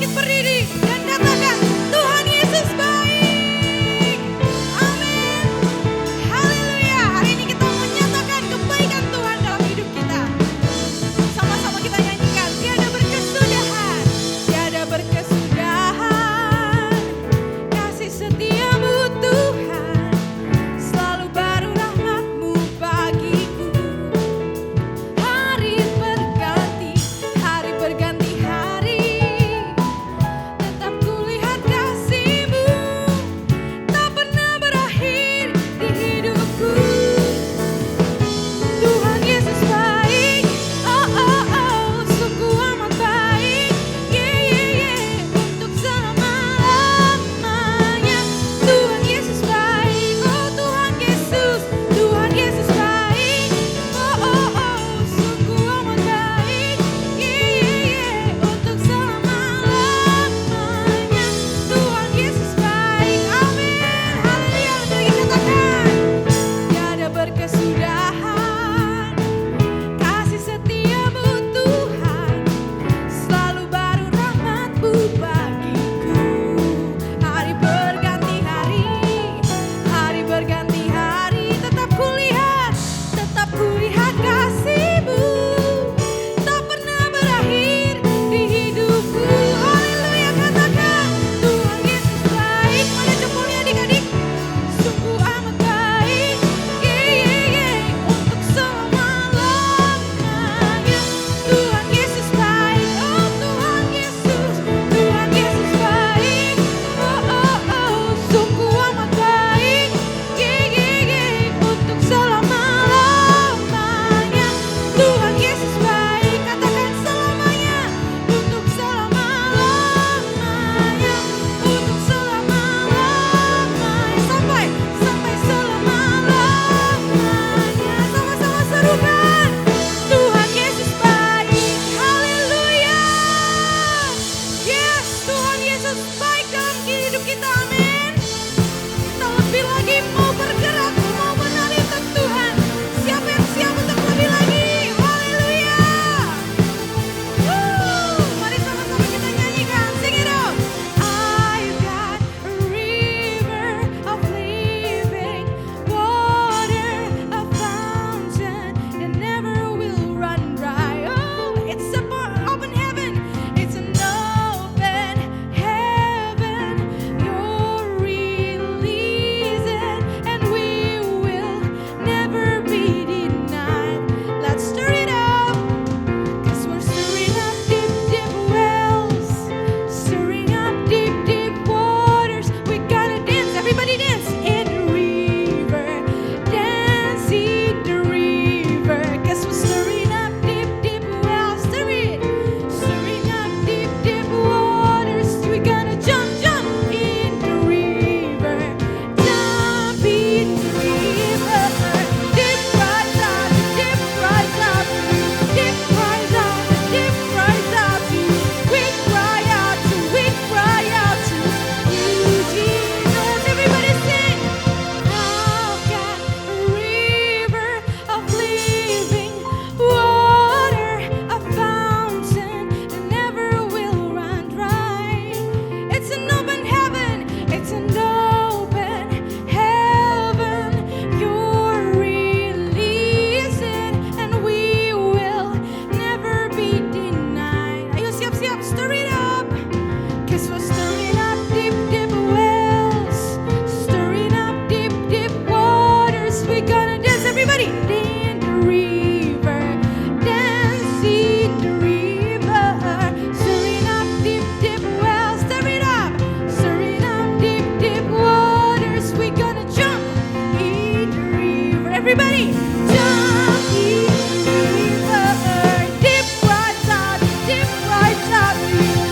bangkit berdiri dan katakan, Tuhan Yesus baik. Amin. Haleluya. Hari ini kita menyatakan kebaikan Tuhan dalam hidup kita. Sama-sama kita nyanyikan, tiada berkesudahan, tiada berkesudahan. Kasih setiamu Tuhan, selalu baru rahmat-Mu bagiku. Hari berganti hari, tetap kulihat kasih-Mu, tak pernah berakhir di hidupku. Tuhan Yesus baik, oh oh oh, sungguh amat baik, yeah yeah yeah, untuk selama-lamanya. Tuhan Yesus baik, oh Tuhan Yesus baik, oh oh oh, sungguh amat baik, yeah yeah yeah, untuk selama-lamanya. Tuhan Yesus baik, amin, haleluya. Lagi katakan, tiada berkesudahan, kasih setiamu Tuhan, selalu baru rahmat-Mu bagiku. Hari berganti hari, tetap kulihat kasih-Mu, tak pernah berakhir di hidupku. Haleluya, katakan, Tuhan Yesus baik. Mana jempolnya adik-adik? Sungguh amat baik, yeah yeah yeah, untuk selama-lamanya. Tuhan Yesus baik, oh Tuhan Yesus baik, oh oh oh, sungguh amat baik, yeah yeah yeah, untuk selama-lamanya. Tuhan Yesus baik, katakan selamanya, untuk selama-lamanya, untuk selama-lamanya, sampai selama-lamanya. Sama-sama serukan, Tuhan Yesus baik, haleluya. Yes, Tuhan Yesus baik dalam hidup kita, amin. Kita lebih lagi mau bergerak, mau menari untuk Tuhan. Siapa yang siap untuk lebih lagi? Haleluya. Mari sama-sama kita nyanyikan, sing it out. I've got a river of living water, a fountain that never will run dry. Oh, it's an open heaven, it's an open heaven. You're releasing, and we will never be denied. Let's stir it up, 'cause we're stirring up deep, deep wells, stirring up deep, deep waters. We gotta dance, everybody dance in the river, dance in the river, 'cause we're stirring up deep, deep wells, stirring up deep, deep waters. We gotta jump in the river, jump in the river. Deep cries out, deep cries out to you, deep cries out, deep cries out to you. We cry out to you, Jesus. Everybody sing. I've got a river of living water, a fountain that never will run dry. It's an open heaven, it's an open heaven. You're releasing, and we will never be denied. Ayo siap-siap, stir it up, 'cause we're stirring up deep, deep wells, stirring up deep, deep waters. We gonna dance, everybody, in the river, dance in the river, stirring up deep, deep wells, stir it up, stirring up deep, deep waters. We gonna jump in the river, everybody, jump in the river. Deep cries out to you,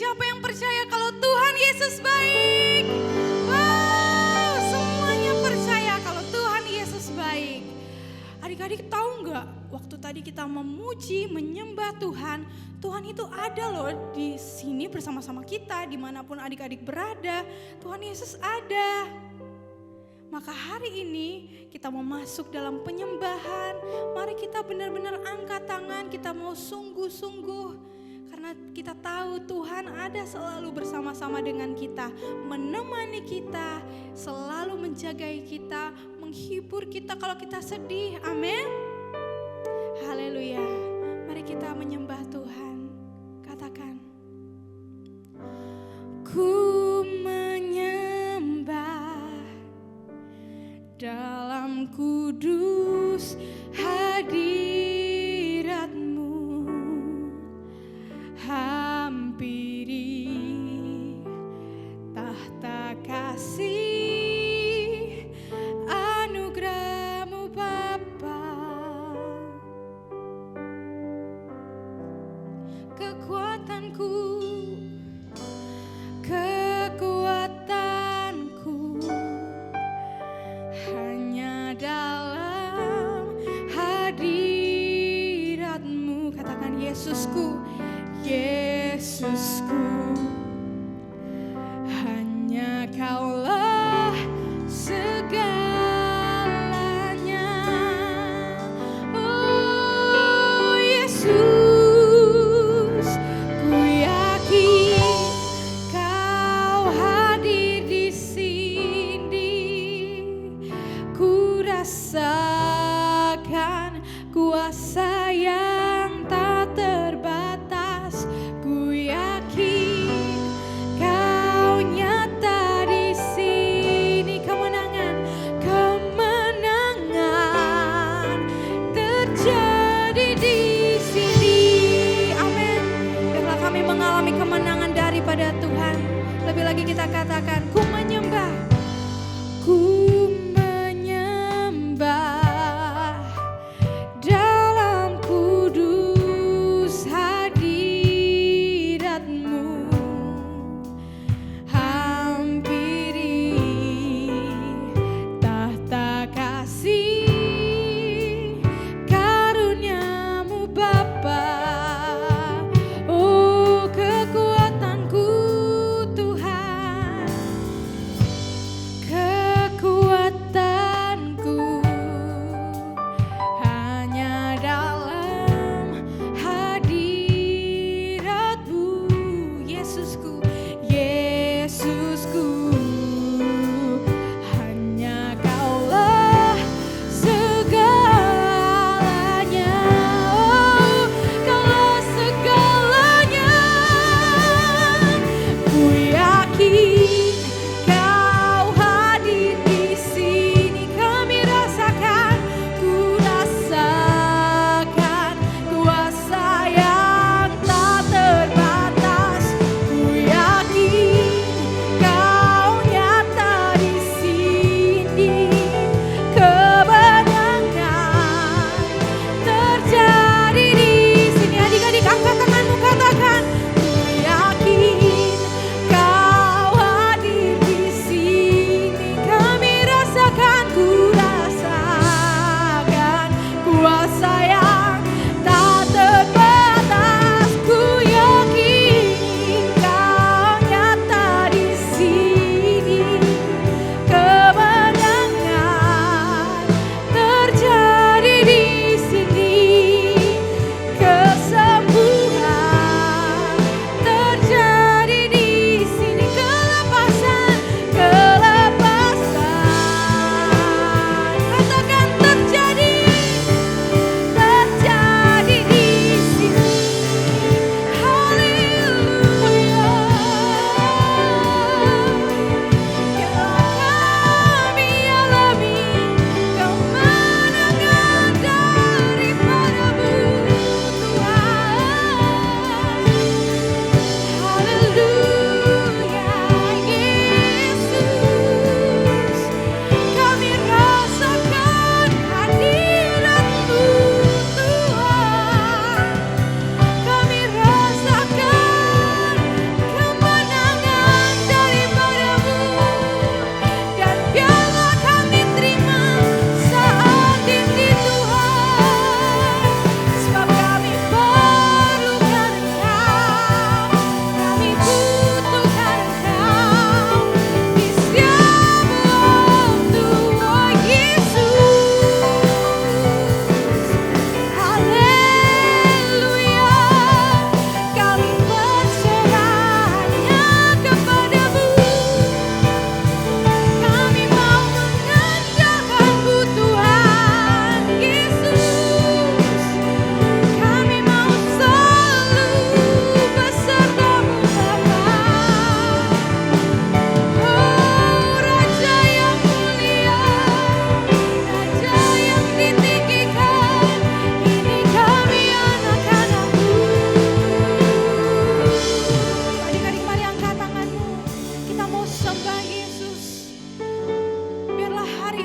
Siapa yang percaya kalau Tuhan Yesus baik? Wow, semuanya percaya kalau Tuhan Yesus baik. Adik-adik tahu nggak, waktu tadi kita memuji, menyembah Tuhan, Tuhan itu ada loh di sini bersama-sama kita, dimanapun adik-adik berada, Tuhan Yesus ada. Maka hari ini kita mau masuk dalam penyembahan, mari kita benar-benar angkat tangan, kita mau sungguh-sungguh. Karena kita tahu Tuhan ada selalu bersama-sama dengan kita, menemani kita, selalu menjagai kita, menghibur kita kalau kita sedih. Amin. Haleluya. Mari kita menyembah Tuhan. Katakan, ku menyembah dalam kudus hadirat-Mu, hampiri tahta kasih anugerah-Mu Bapa. Kekuatanku hanya dalam hadirat-Mu. Katakan, Yesusku, Yesusku, hanya Kaulah segalanya. Oh Yesus, ku yakin Kau hadir di sini. Ku rasakan kuasa yang tak terbatas. Ku yakin Kau nyata di sini. Kemenangan terjadi di sini. Amin. Biarlah kami mengalami kemenangan daripada Tuhan. Lebih lagi kita katakan, ku menyembah, ku menyembah dalam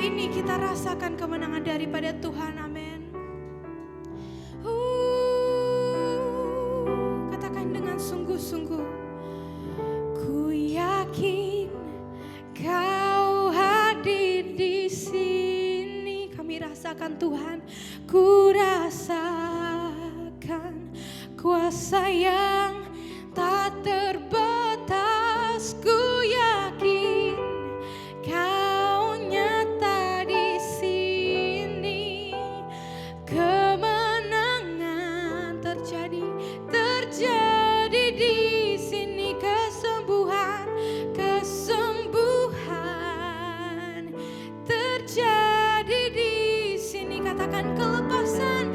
hari ini kita rasakan kemenangan daripada Tuhan. Amin. Katakan dengan sungguh-sungguh. Ku yakin Kau hadir di sini. Kami rasakan Tuhan. Ku rasakan kuasa yang tak terbatas. Ku yakin Kau nyata di sini. Kemenangan terjadi di sini. Kesembuhan terjadi di sini. Katakan kelepasan.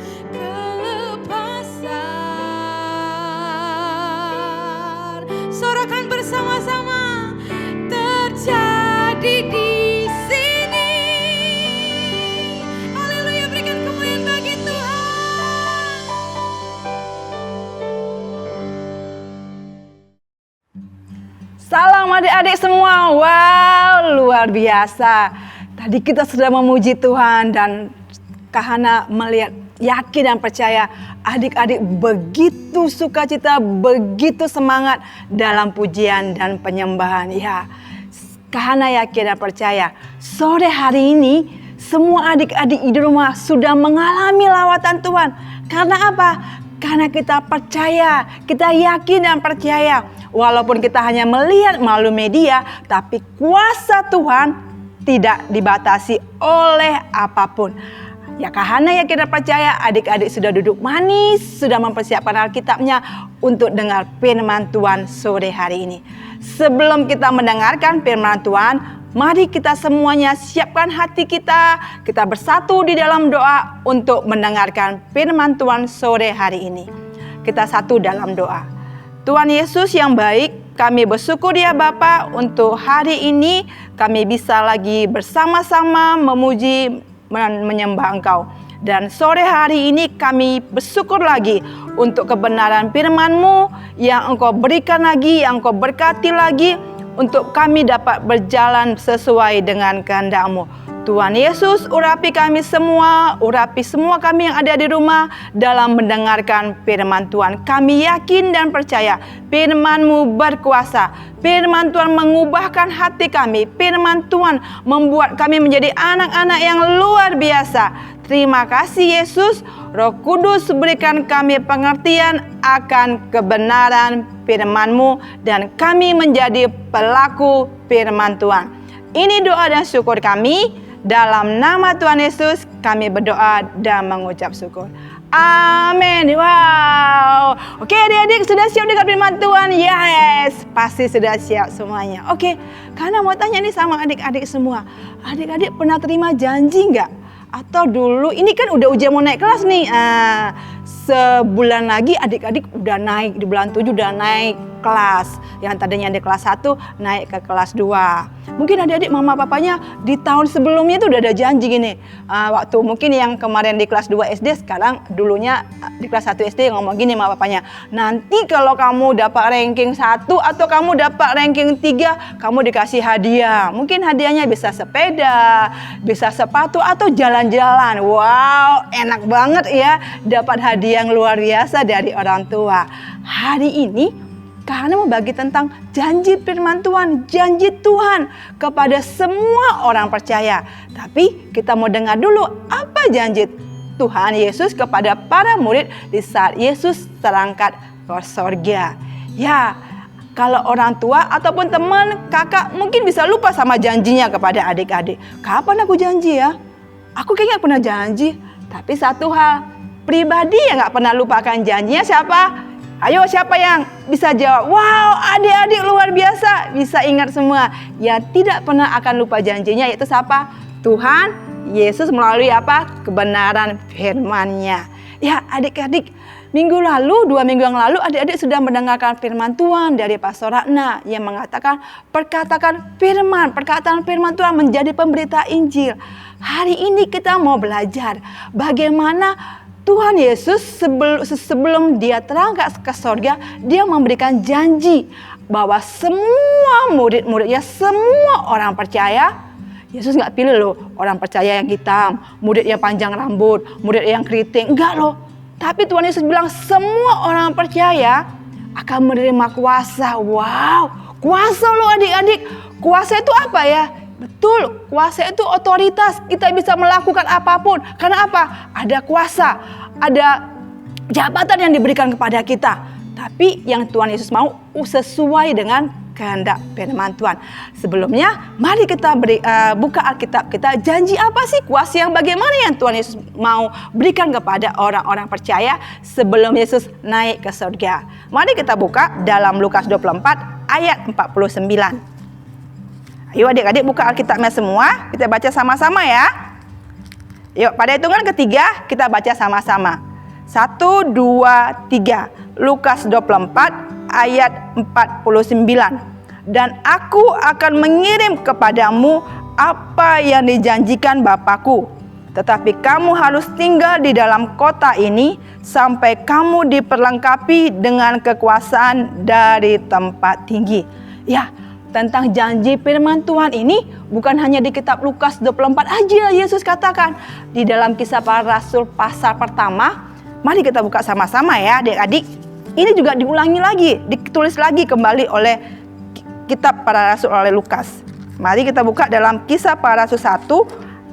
Sorakan bersama-sama. Terjadi di sini. Haleluya, berikan kemuliaan bagi Tuhan. Salam adik-adik semua. Wow, luar biasa. Tadi kita sudah memuji Tuhan dan Kahana melihat, yakin dan percaya adik-adik begitu sukacita, begitu semangat dalam pujian dan penyembahan. Ya, Kahana yakin dan percaya sore hari ini semua adik-adik di rumah sudah mengalami lawatan Tuhan. Karena apa? Karena kita percaya, kita yakin dan percaya. Walaupun kita hanya melihat melalui media, tapi kuasa Tuhan tidak dibatasi oleh apapun. Ya, Kahana yakin dan percaya adik-adik sudah duduk manis, sudah mempersiapkan Alkitabnya untuk dengar firman Tuhan sore hari ini. Sebelum kita mendengarkan firman Tuhan, mari kita semuanya siapkan hati kita. Kita bersatu di dalam doa untuk mendengarkan firman Tuhan sore hari ini. Kita satu dalam doa. Tuhan Yesus yang baik, kami bersyukur ya Bapa untuk hari ini kami bisa lagi bersama-sama memuji menyembah Engkau. Dan sore hari ini kami bersyukur lagi untuk kebenaran firman-Mu yang Engkau berikan lagi, yang Engkau berkati lagi untuk kami dapat berjalan sesuai dengan kehendak-Mu. Tuhan Yesus, urapi kami semua, urapi semua kami yang ada di rumah dalam mendengarkan firman Tuhan. Kami yakin dan percaya firman-Mu berkuasa. Firman Tuhan mengubahkan hati kami. Firman Tuhan membuat kami menjadi anak-anak yang luar biasa. Terima kasih Yesus. Roh Kudus berikan kami pengertian akan kebenaran firman-Mu dan kami menjadi pelaku firman Tuhan. Ini doa dan syukur kami. Dalam nama Tuhan Yesus kami berdoa dan mengucap syukur. Amin. Wow. Oke adik-adik, sudah siap dengan firman Tuhan? Yes, pasti sudah siap semuanya. Oke, karena mau tanya nih sama adik-adik semua. Adik-adik pernah terima janji nggak? Atau dulu, ini kan udah ujian mau naik kelas nih. Sebulan lagi adik-adik udah naik, di bulan 7 udah naik kelas. Yang tadinya di kelas 1 naik ke kelas 2. Mungkin adik-adik mama papanya di tahun sebelumnya itu udah ada janji gini. Waktu mungkin yang kemarin di kelas 2 SD, sekarang dulunya di kelas 1 SD ngomong gini sama papanya. Nanti kalau kamu dapat ranking 1 atau kamu dapat ranking 3, kamu dikasih hadiah. Mungkin hadiahnya bisa sepeda, bisa sepatu atau jalan-jalan. Wow, enak banget ya dapat hadiah yang luar biasa dari orang tua. Hari ini Kahana mau bagi tentang janji firman Tuhan, janji Tuhan kepada semua orang percaya. Tapi kita mau dengar dulu apa janji Tuhan Yesus kepada para murid di saat Yesus terangkat ke surga. Ya, kalau orang tua ataupun teman, kakak mungkin bisa lupa sama janjinya kepada adik-adik. Kapan aku janji ya? Aku kayaknya pernah janji. Tapi satu hal, pribadi yang gak pernah lupakan janjinya siapa? Ayo siapa yang bisa jawab? Wow, adik-adik luar biasa, bisa ingat semua. Yang tidak pernah akan lupa janjinya yaitu siapa? Tuhan Yesus melalui apa? Kebenaran firman-Nya. Ya adik-adik, minggu lalu, 2 minggu yang lalu adik-adik sudah mendengarkan firman Tuhan dari Pastor Ratna yang mengatakan perkataan firman Tuhan menjadi pemberita Injil. Hari ini kita mau belajar bagaimana Tuhan Yesus sebelum dia terangkat ke surga, dia memberikan janji bahwa semua murid-muridnya, semua orang percaya, Yesus nggak pilih loh orang percaya yang hitam, murid yang panjang rambut, murid yang keriting. Enggak loh. Tapi Tuhan Yesus bilang semua orang percaya akan menerima kuasa. Wow, kuasa loh adik-adik. Kuasa itu apa ya? Betul, kuasa itu otoritas. Kita bisa melakukan apapun. Karena apa? Ada kuasa, ada jabatan yang diberikan kepada kita. Tapi yang Tuhan Yesus mau sesuai dengan kehendak firman Tuhan. Sebelumnya, mari kita buka Alkitab kita. Janji apa sih kuasa yang bagaimana yang Tuhan Yesus mau berikan kepada orang-orang percaya sebelum Yesus naik ke surga? Mari kita buka dalam Lukas 24 ayat 49. Ayo adik-adik buka Alkitabnya semua, kita baca sama-sama ya. Yuk, pada hitungan ketiga kita baca sama-sama. 1, 2, 3. Lukas 24 ayat 49. Dan aku akan mengirim kepadamu apa yang dijanjikan Bapakku. Tetapi kamu harus tinggal di dalam kota ini sampai kamu diperlengkapi dengan kekuasaan dari tempat tinggi. Ya, tentang janji firman Tuhan ini bukan hanya di kitab Lukas 24 aja Yesus katakan. Di dalam Kisah Para Rasul pasal pertama, mari kita buka sama-sama ya adik-adik. Ini juga diulangi lagi, ditulis lagi kembali oleh kitab Para Rasul oleh Lukas. Mari kita buka dalam Kisah Para Rasul 1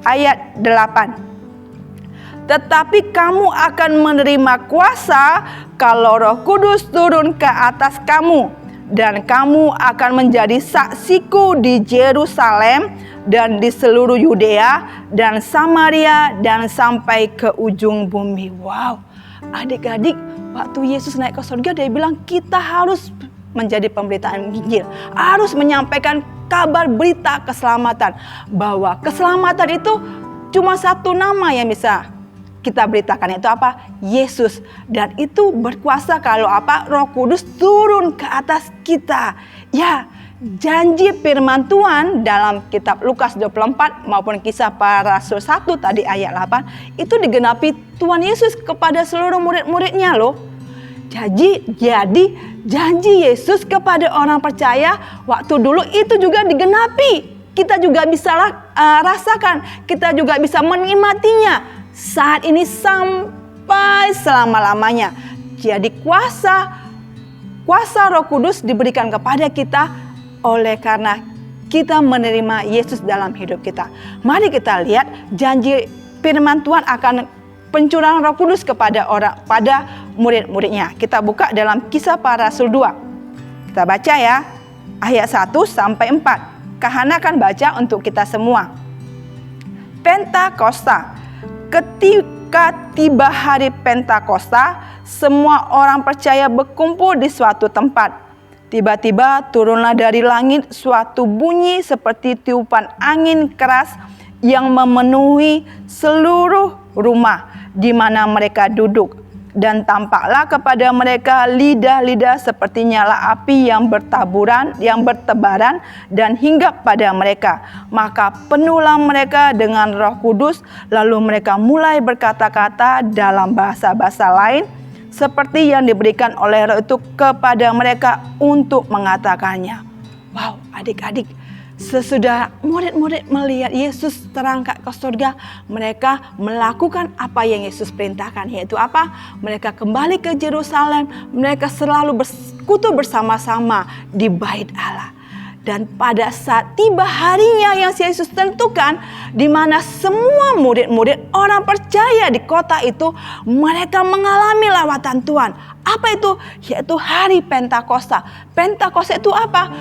ayat 8. Tetapi kamu akan menerima kuasa kalau Roh Kudus turun ke atas kamu. Dan kamu akan menjadi saksiku di Yerusalem dan di seluruh Yudea dan Samaria dan sampai ke ujung bumi. Wow, adik-adik, waktu Yesus naik ke surga dia bilang kita harus menjadi pemberitaan Injil. Harus menyampaikan kabar berita keselamatan. Bahwa keselamatan itu cuma satu nama yang bisa kita beritakan, itu apa? Yesus. Dan itu berkuasa kalau apa? Roh Kudus turun ke atas kita. Ya, janji firman Tuhan dalam kitab Lukas 24 maupun Kisah Para Rasul 1 tadi ayat 8 itu digenapi Tuhan Yesus kepada seluruh murid-muridnya loh. Jadi janji Yesus kepada orang percaya waktu dulu itu juga digenapi. Kita juga bisa rasakan, kita juga bisa menikmatinya saat ini sampai selama-lamanya. Jadi kuasa Roh Kudus diberikan kepada kita oleh karena kita menerima Yesus dalam hidup kita. Mari kita lihat janji firman Tuhan akan pencurahan Roh Kudus pada murid-muridnya. Kita buka dalam Kisah Para Rasul 2. Kita baca ya, ayat 1 sampai 4. Kahana akan baca untuk kita semua. Pentakosta. Ketika tiba hari Pentakosta, semua orang percaya berkumpul di suatu tempat. Tiba-tiba turunlah dari langit suatu bunyi seperti tiupan angin keras yang memenuhi seluruh rumah di mana mereka duduk. Dan tampaklah kepada mereka lidah-lidah seperti nyala api yang bertebaran dan hinggap pada mereka. Maka penuhlah mereka dengan Roh Kudus, lalu mereka mulai berkata-kata dalam bahasa-bahasa lain seperti yang diberikan oleh Roh itu kepada mereka untuk mengatakannya. Wow, adik-adik, sesudah murid-murid melihat Yesus terangkat ke surga, mereka melakukan apa yang Yesus perintahkan, yaitu apa? Mereka kembali ke Yerusalem, mereka selalu bersekutu bersama-sama di bait Allah. Dan pada saat tiba harinya yang Yesus tentukan, di mana semua murid-murid orang percaya di kota itu, mereka mengalami lawatan Tuhan. Apa itu? Yaitu hari Pentakosta. Pentakosta itu apa?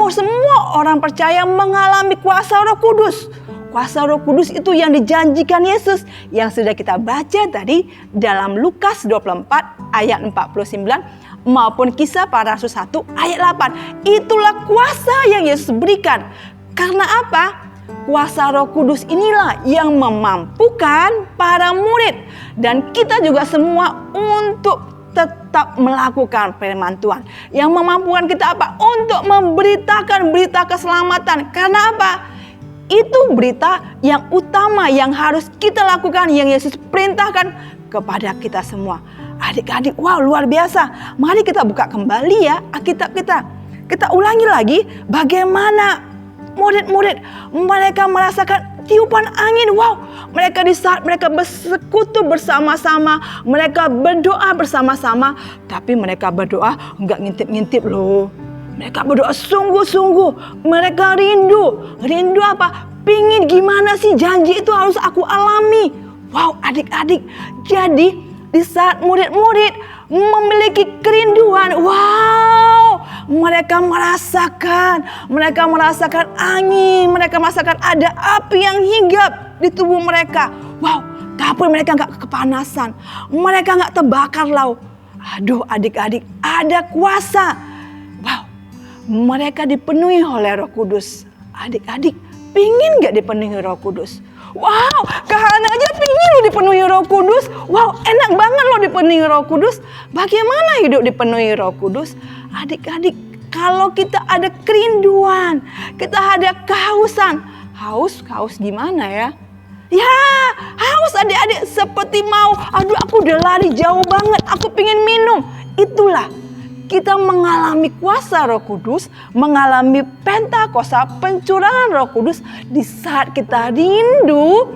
Semua orang percaya mengalami kuasa Roh Kudus. Kuasa Roh Kudus itu yang dijanjikan Yesus, yang sudah kita baca tadi dalam Lukas 24 ayat 49 maupun Kisah Para Rasul 1 ayat 8. Itulah kuasa yang Yesus berikan. Karena apa? Kuasa Roh Kudus inilah yang memampukan para murid dan kita juga semua untuk tetap melakukan firman Tuhan. Yang memampukan kita apa? Untuk memberitakan berita keselamatan. Karena apa? Itu berita yang utama yang harus kita lakukan, yang Yesus perintahkan kepada kita semua. Adik-adik, wow, luar biasa. Mari kita buka kembali ya Alkitab kita. Kita ulangi lagi bagaimana murid-murid, mereka merasakan tiupan angin. Wow, mereka di saat mereka bersekutu bersama-sama, mereka berdoa bersama-sama, tapi mereka berdoa enggak ngintip-ngintip loh. Mereka berdoa sungguh-sungguh. Mereka rindu. Rindu apa? Pingin gimana sih janji itu harus aku alami. Wow, adik-adik. Jadi di saat murid-murid memiliki kerinduan, wow, mereka merasakan angin, mereka merasakan ada api yang hinggap di tubuh mereka. Wow, tapi mereka nggak kepanasan, mereka nggak terbakar lau. Aduh adik-adik, ada kuasa. Wow, mereka dipenuhi oleh Roh Kudus. Adik-adik, pingin nggak dipenuhi Roh Kudus? Wow, Kahana aja pingin lo dipenuhi Roh Kudus. Wow, enak banget lo dipenuhi Roh Kudus. Bagaimana hidup dipenuhi Roh Kudus? Adik-adik, kalau kita ada kerinduan, kita ada kehausan. Haus gimana ya? Ya, haus adik-adik seperti mau, aduh aku udah lari jauh banget, aku pingin minum. Itulah kita mengalami kuasa Roh Kudus, mengalami Pentakosta, pencurahan Roh Kudus di saat kita rindu,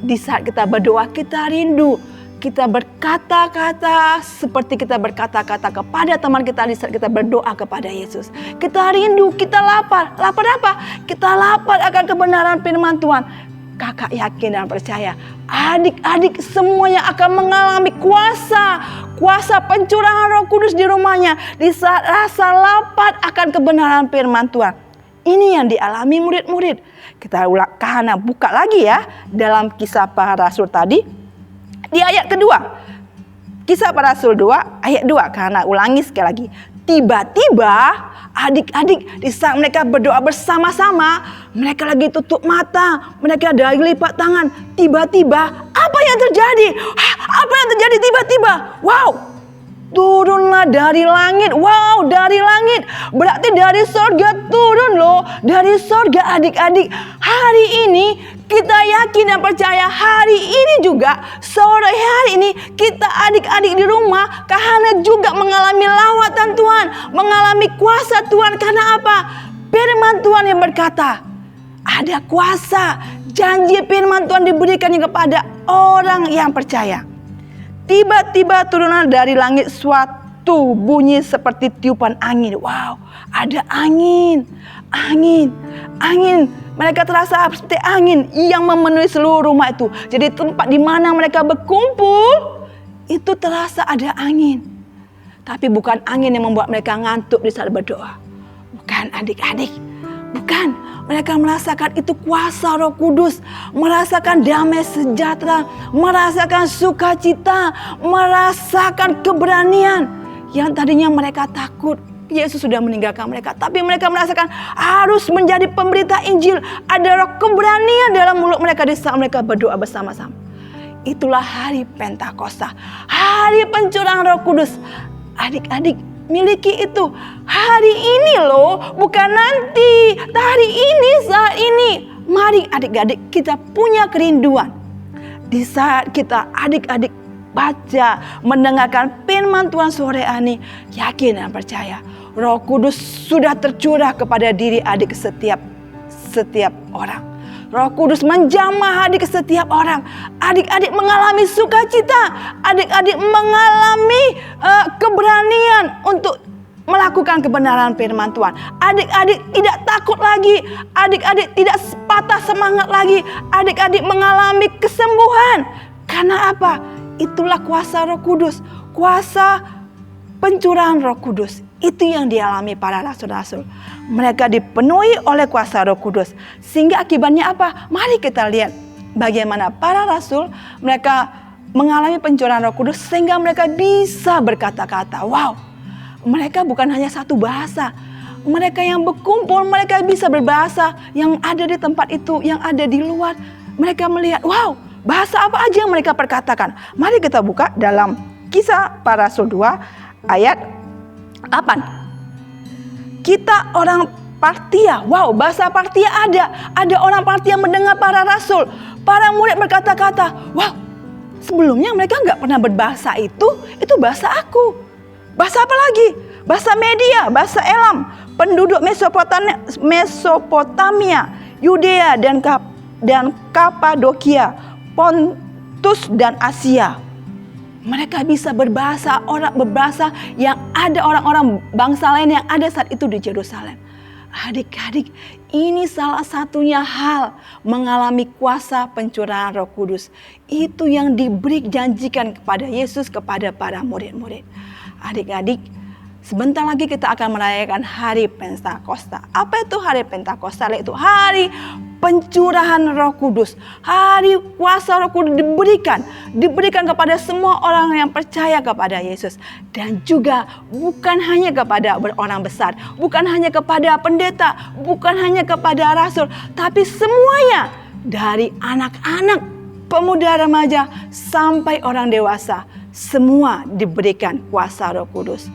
di saat kita berdoa kita rindu. Kita berkata-kata seperti kita berkata-kata kepada teman kita di saat kita berdoa kepada Yesus. Kita rindu, kita lapar. Lapar apa? Kita lapar akan kebenaran firman Tuhan. Kakak yakin dan percaya, adik-adik semuanya akan mengalami kuasa pencurahan Roh Kudus di rumahnya di saat rasa lapar akan kebenaran firman Tuhan. Ini yang dialami murid-murid. Kita ulang, Kahana buka lagi ya dalam Kisah Para Rasul tadi di ayat kedua. Kisah Para Rasul 2 ayat 2, Kahana ulangi sekali lagi. Tiba-tiba adik-adik di saat mereka berdoa bersama-sama, mereka lagi tutup mata, mereka lagi lipat tangan. Tiba-tiba apa yang terjadi? Apa yang terjadi tiba-tiba? Wow, turunlah dari langit. Wow, dari langit. Berarti dari surga turun loh. Dari surga adik-adik. Hari ini kita yakin dan percaya, hari ini juga, sore hari ini kita adik-adik di rumah, Kahana juga mengalami lawatan Tuhan, mengalami kuasa Tuhan. Karena apa? Firman Tuhan yang berkata, ada kuasa, janji firman Tuhan diberikan kepada orang yang percaya. Tiba-tiba turunlah dari langit suatu bunyi seperti tiupan angin. Wow, ada angin. Mereka terasa seperti angin yang memenuhi seluruh rumah itu. Jadi tempat di mana mereka berkumpul itu terasa ada angin. Tapi bukan angin yang membuat mereka ngantuk di saat berdoa. Bukan adik-adik. Bukan. Mereka merasakan itu kuasa Roh Kudus. Merasakan damai sejahtera. Merasakan sukacita. Merasakan keberanian. Yang tadinya mereka takut. Yesus sudah meninggalkan mereka. Tapi mereka merasakan harus menjadi pemberita Injil. Ada roh keberanian dalam mulut mereka di saat mereka berdoa bersama-sama. Itulah hari Pentakosta. Hari pencurahan Roh Kudus. Adik-adik miliki itu. Hari ini loh. Bukan nanti. Hari ini, saat ini. Mari adik-adik kita punya kerinduan. Di saat kita adik-adik baca, mendengarkan firman Tuhan sore ini, yakin dan percaya Roh Kudus sudah tercurah kepada diri adik setiap orang. Roh Kudus menjamah adik setiap orang. Adik-adik mengalami sukacita, adik-adik mengalami keberanian untuk melakukan kebenaran firman Tuhan. Adik-adik tidak takut lagi, adik-adik tidak patah semangat lagi, adik-adik mengalami kesembuhan. Karena apa? Itulah kuasa Roh Kudus, kuasa pencurahan Roh Kudus. Itu yang dialami para rasul-rasul. Mereka dipenuhi oleh kuasa Roh Kudus. Sehingga akibatnya apa? Mari kita lihat bagaimana para rasul mereka mengalami pencurahan Roh Kudus sehingga mereka bisa berkata-kata. Wow, mereka bukan hanya satu bahasa. Mereka yang berkumpul, mereka bisa berbahasa. Yang ada di tempat itu, yang ada di luar. Mereka melihat, wow, bahasa apa aja yang mereka perkatakan. Mari kita buka dalam Kisah Para Rasul 2 ayat 8. Kita orang Partia. Wow, bahasa Partia ada. Ada orang Partia mendengar para rasul. Para murid berkata-kata, wow, sebelumnya mereka nggak pernah berbahasa itu bahasa aku. Bahasa apa lagi? Bahasa Media, bahasa Elam. penduduk Mesopotamia, Yudea dan Kapadokia, Pontus dan Asia. Mereka bisa berbahasa yang ada orang-orang bangsa lain yang ada saat itu di Yerusalem. Adik-adik, ini salah satunya hal mengalami kuasa pencurahan Roh Kudus. Itu yang diberi janjikan kepada Yesus, kepada para murid-murid. Adik-adik, sebentar lagi kita akan merayakan hari Pentakosta. Apa itu hari Pentakosta? Itu hari pencurahan Roh Kudus. Hari kuasa Roh Kudus diberikan kepada semua orang yang percaya kepada Yesus. Dan juga bukan hanya kepada orang besar, bukan hanya kepada pendeta, bukan hanya kepada rasul, tapi semuanya, dari anak-anak, pemuda, remaja, sampai orang dewasa, semua diberikan kuasa Roh Kudus.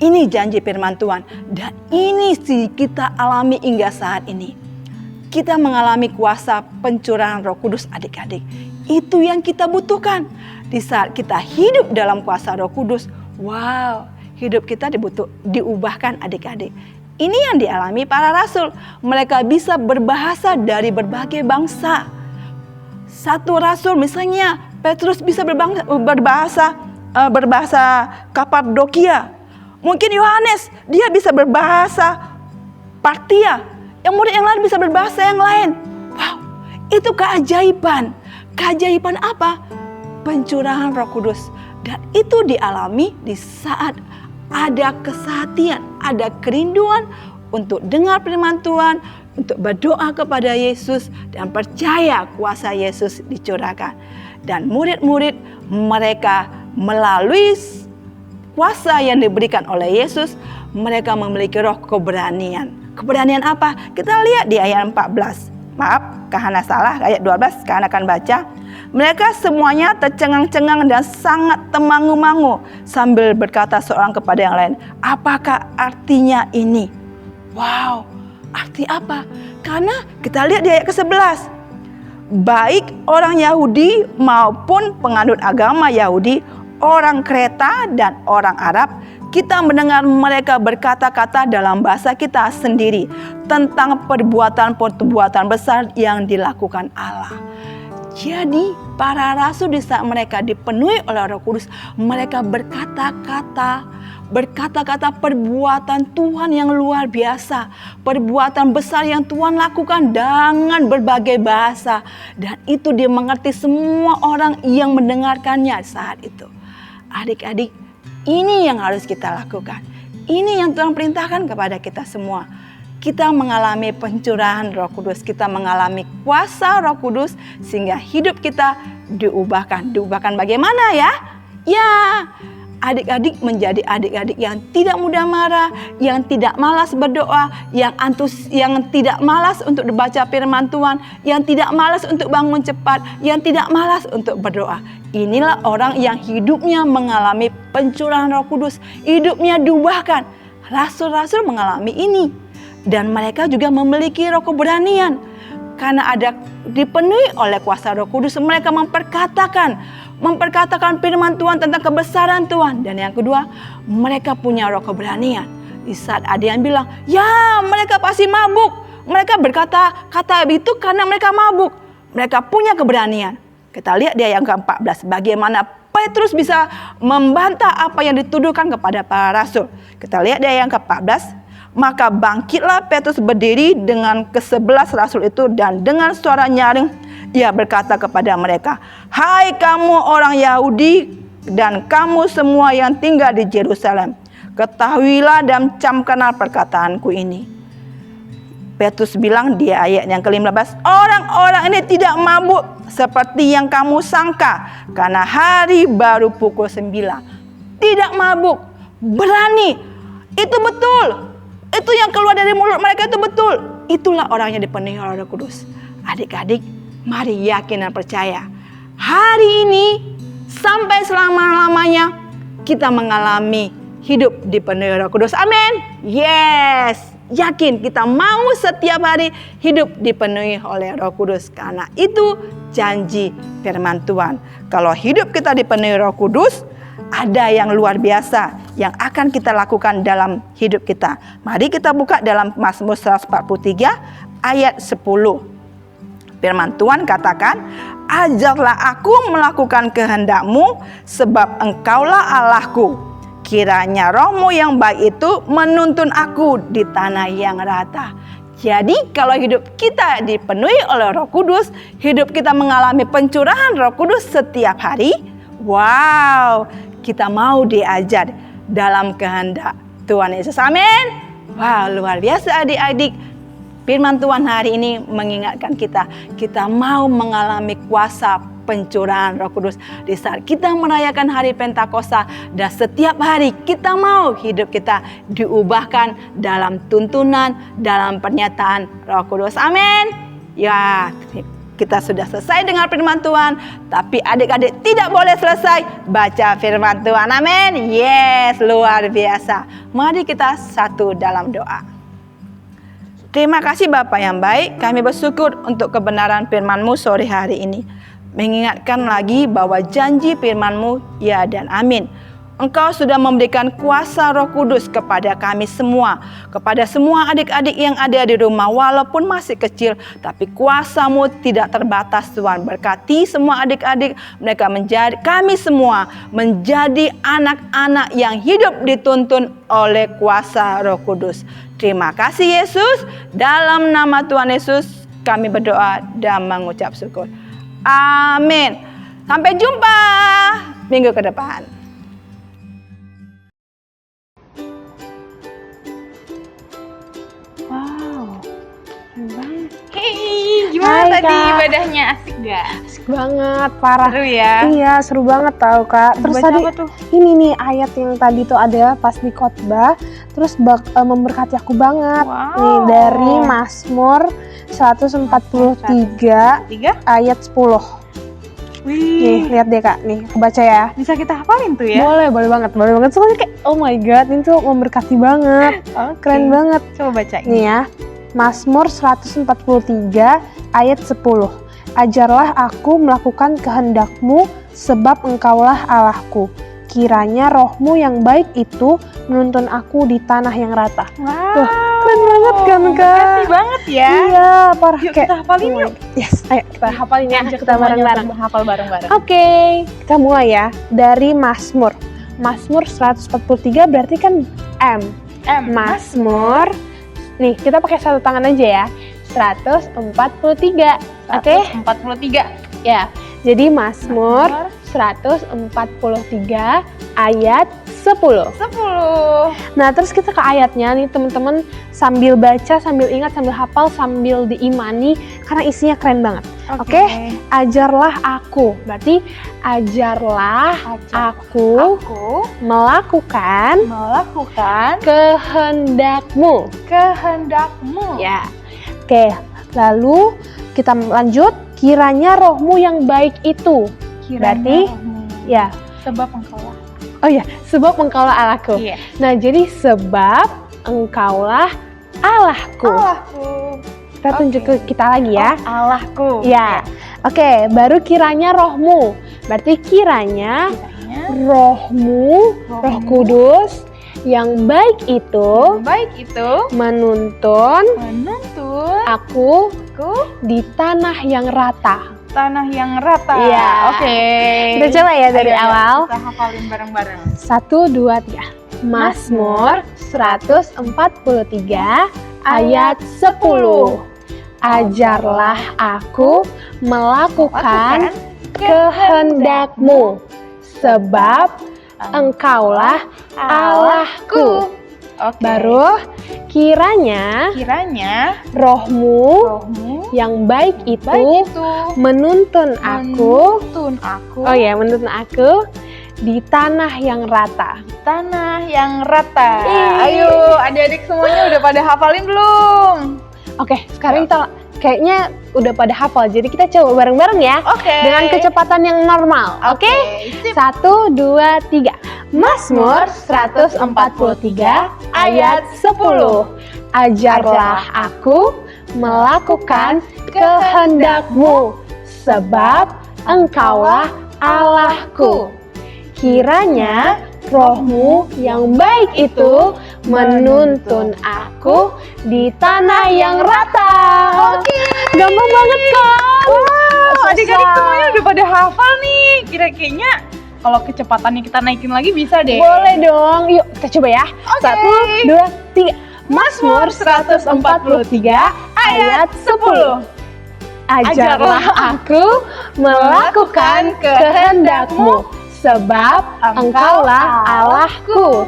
Ini janji firman Tuhan, dan ini sih kita alami hingga saat ini. Kita mengalami kuasa pencurahan Roh Kudus, adik-adik. Itu yang kita butuhkan. Di saat kita hidup dalam kuasa Roh Kudus, wow, hidup kita diubahkan, adik-adik. Ini yang dialami para rasul. Mereka bisa berbahasa dari berbagai bangsa. Satu rasul misalnya, Petrus bisa berbahasa Kapadokia. Mungkin Yohanes, dia bisa berbahasa Partia. Yang murid yang lain bisa berbahasa yang lain. Wow, itu keajaiban. Keajaiban apa? Pencurahan Roh Kudus. Dan itu dialami di saat ada kesehatian, ada kerinduan untuk dengar firman Tuhan, untuk berdoa kepada Yesus, dan percaya kuasa Yesus dicurahkan. Dan murid-murid mereka melalui kuasa yang diberikan oleh Yesus, mereka memiliki roh keberanian. Keberanian apa? Kita lihat di ayat 14. Maaf, Kahana salah, ayat 12, Kahana akan baca. Mereka semuanya tercengang-cengang dan sangat temangu-mangu sambil berkata seorang kepada yang lain, apakah artinya ini? Wow, arti apa? Karena kita lihat di ayat ke-11. Baik orang Yahudi maupun penganut agama Yahudi, orang Kreta dan orang Arab, kita mendengar mereka berkata-kata dalam bahasa kita sendiri tentang perbuatan-perbuatan besar yang dilakukan Allah. Jadi para rasul di saat mereka dipenuhi oleh Roh Kudus, mereka berkata-kata perbuatan Tuhan yang luar biasa, perbuatan besar yang Tuhan lakukan dengan berbagai bahasa, dan itu dimengerti semua orang yang mendengarkannya saat itu. Adik-adik, ini yang harus kita lakukan. Ini yang Tuhan perintahkan kepada kita semua. Kita mengalami pencurahan Roh Kudus, kita mengalami kuasa Roh Kudus sehingga hidup kita diubahkan. Diubahkan bagaimana ya? Ya, adik-adik menjadi adik-adik yang tidak mudah marah, yang tidak malas berdoa, yang tidak malas untuk membaca firman Tuhan, yang tidak malas untuk bangun cepat, yang tidak malas untuk berdoa. Inilah orang yang hidupnya mengalami pencurahan Roh Kudus, hidupnya diubahkan. Rasul-rasul mengalami ini, dan mereka juga memiliki roh keberanian. Karena ada dipenuhi oleh kuasa Roh Kudus, mereka memperkatakan firman Tuhan tentang kebesaran Tuhan. Dan yang kedua, mereka punya roh keberanian. Di saat ada yang bilang, ya mereka pasti mabuk, mereka berkata-kata itu karena mereka mabuk. Mereka punya keberanian. Kita lihat di ayat ke-14, bagaimana Petrus bisa membantah apa yang dituduhkan kepada para rasul. Kita lihat di ayat ke-14. Maka bangkitlah Petrus berdiri dengan ke-11 rasul itu, dan dengan suara nyaring ia berkata kepada mereka, hai kamu orang Yahudi dan kamu semua yang tinggal di Yerusalem, ketahuilah dan camkanlah perkataanku ini. Petrus bilang di ayat yang ke-15, orang-orang ini tidak mabuk seperti yang kamu sangka, karena hari baru pukul 9. Tidak mabuk, berani, itu betul. Itu yang keluar dari mulut mereka itu betul. Itulah orang yang dipenuhi oleh Roh Kudus. Adik-adik, mari yakin dan percaya. Hari ini sampai selama-lamanya kita mengalami hidup dipenuhi Roh Kudus. Amin. Yes. Yakin kita mau setiap hari hidup dipenuhi oleh Roh Kudus. Karena itu janji firman Tuhan. Kalau hidup kita dipenuhi Roh Kudus, ada yang luar biasa yang akan kita lakukan dalam hidup kita. Mari kita buka dalam Mazmur 143 ayat 10. Firman Tuhan katakan, ajarlah aku melakukan kehendak-Mu, sebab Engkaulah Allahku. Kiranya roh-Mu yang baik itu menuntun aku di tanah yang rata. Jadi kalau hidup kita dipenuhi oleh Roh Kudus, hidup kita mengalami pencurahan Roh Kudus setiap hari, wow, kita mau diajar dalam kehendak Tuhan Yesus. Amin. Wow, luar biasa adik-adik. Firman Tuhan hari ini mengingatkan kita mau mengalami kuasa pencurahan Roh Kudus di saat kita merayakan hari Pentakosta, dan setiap hari kita mau hidup kita diubahkan dalam tuntunan, dalam pernyataan Roh Kudus. Amin. Ya, kita sudah selesai dengan firman Tuhan, tapi adik-adik tidak boleh selesai baca firman Tuhan. Amin. Yes, luar biasa. Mari kita satu dalam doa. Terima kasih Bapa yang baik, kami bersyukur untuk kebenaran firman-Mu sore hari ini. Mengingatkan lagi bahwa janji firman-Mu ya dan amin. Engkau sudah memberikan kuasa Roh Kudus kepada kami semua, kepada semua adik-adik yang ada di rumah walaupun masih kecil, tapi kuasa-Mu tidak terbatas Tuhan. Berkati semua adik-adik, mereka kami semua menjadi anak-anak yang hidup dituntun oleh kuasa Roh Kudus. Terima kasih Yesus, dalam nama Tuhan Yesus kami berdoa dan mengucap syukur. Amin. Sampai jumpa minggu ke depan. Wow, keren banget. Hey, gimana Hai, tadi Kak. ibadahnya, asik gak? Asik banget, parah. Seru ya? Iya, seru banget tau Kak. Terus Baca tadi apa tuh? ini nih ayat yang tadi tuh ada pas di khotbah, terus memberkati aku banget. Wow. Nih dari Mazmur 143 Tiga? ayat 10. Nih, Wih, lihat deh Kak. Nih, aku baca ya. bisa kita hafalin tuh ya? Boleh banget. Soalnya kayak oh my god, ini tuh memberkati banget. Oke. Keren banget. Coba bacain. Nih ya, Mazmur 143 ayat 10. Ajarlah aku melakukan kehendak-Mu, sebab Engkaulah Allahku. Kiranya roh-Mu yang baik itu menuntun aku di tanah yang rata. Wow, Tuh, keren banget kan, Kak? Makasih banget ya. Iya, parah. Yuk kayak kita hafalin yuk. Yes, ayo kita hafalin ya, kita bareng-bareng. Hafal bareng-bareng. Oke, kita mulai ya dari Mazmur. Mazmur 143 berarti kan M. Mazmur. Nih, kita pakai satu tangan aja ya. 143. Oke? 143. Ya. Jadi Mazmur 143 ayat 10. 10. Nah, terus kita ke ayatnya nih teman-teman, sambil baca, sambil ingat, sambil hafal, sambil diimani karena isinya keren banget. Oke? Ajarlah aku. Berarti ajarlah aku melakukan kehendak-Mu. Ya. Oke, lalu kita lanjut. Kiranya roh-Mu yang baik itu. Berarti ya. Sebab Engkaulah. Oh ya, sebab Engkaulah Allahku. Iya. Nah, jadi sebab Engkaulah Allahku. Kita tunjuk ke kita lagi ya. Allahku. Ya. Oke, baru kiranya roh-Mu. Berarti kiranya roh-Mu, Roh Kudus yang baik itu menuntun aku di tanah yang rata. Iya. Oke. Kita coba ya dari Ayo, awal. Kita hafalin bareng-bareng. 1, 2, 3. Mazmur 143 ayat 10. Ajarlah aku melakukan kehendak-Mu, sebab Engkaulah Allahku. Oke. Baru kiranya roh-Mu yang baik itu menuntun aku. Oh ya, menuntun aku di tanah yang rata. Ayo, adik-adik semuanya udah pada hafalin belum? Oke, sekarang kita kayaknya udah pada hafal. Jadi kita coba bareng-bareng ya. Oke. Dengan kecepatan yang normal. Oke? Sip. 1, 2, 3. Mazmur 143 ayat 10. Ajarlah aku melakukan kehendak-Mu, sebab Engkaulah Allahku. Kiranya Roh-Mu yang baik itu menuntun aku di tanah yang rata. Oke. Gampang banget kan? Wow, adik-adik semuanya udah pada hafal nih. Kira-kira kalau kecepatannya kita naikin lagi bisa deh. Boleh dong. Yuk kita coba ya. Oke. 1, 2, 3. Mazmur 143 ayat 10. Ajarlah aku melakukan kehendak-Mu, sebab Engkaulah Allahku.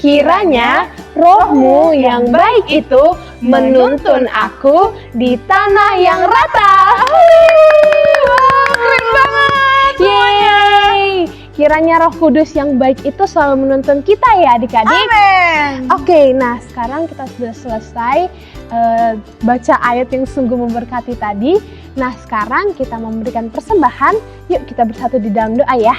Kiranya Roh-Mu yang baik itu menuntun aku di tanah yang rata. Keren banget. Yeay! Kiranya Roh Kudus yang baik itu selalu menuntun kita ya adik-adik. Amin. Oke, nah sekarang kita sudah selesai baca ayat yang sungguh memberkati tadi. Nah sekarang kita memberikan persembahan. Yuk kita bersatu di dalam doa ya.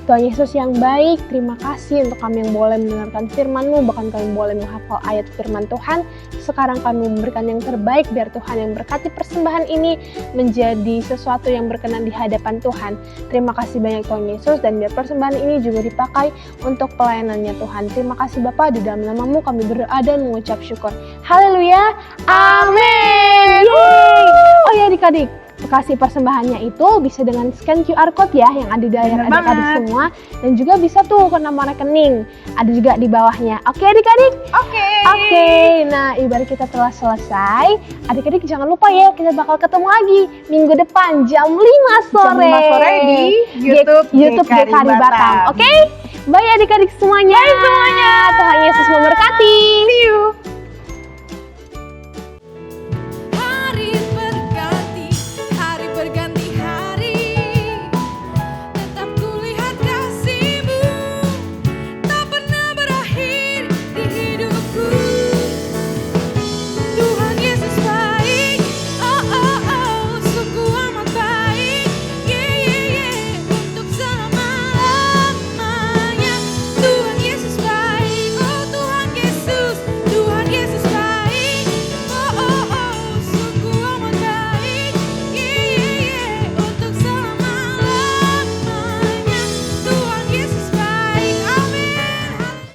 Tuhan Yesus yang baik, terima kasih untuk kami yang boleh mendengarkan firman-Mu, bahkan kami boleh menghafal ayat firman Tuhan. Sekarang kami memberikan yang terbaik biar Tuhan yang berkati persembahan ini menjadi sesuatu yang berkenan di hadapan Tuhan. Terima kasih banyak Tuhan Yesus, dan biar persembahan ini juga dipakai untuk pelayanannya Tuhan. Terima kasih Bapa, di dalam nama-Mu kami berdoa dan mengucap syukur. Haleluya, amin. Yeay. Oh ya adik-adik, kasih persembahannya itu bisa dengan scan QR code ya yang ada di layar adik-adik semua, dan juga bisa tuh ke nomor rekening ada juga di bawahnya. Oke adik-adik? Oke, nah ibarat kita telah selesai, adik-adik jangan lupa ya kita bakal ketemu lagi minggu depan jam 5 sore, Jam 5 sore di YouTube GKRI Batam. Oke? Bye adik-adik semuanya. Bye semuanya. Tuhan Yesus memberkati. See you.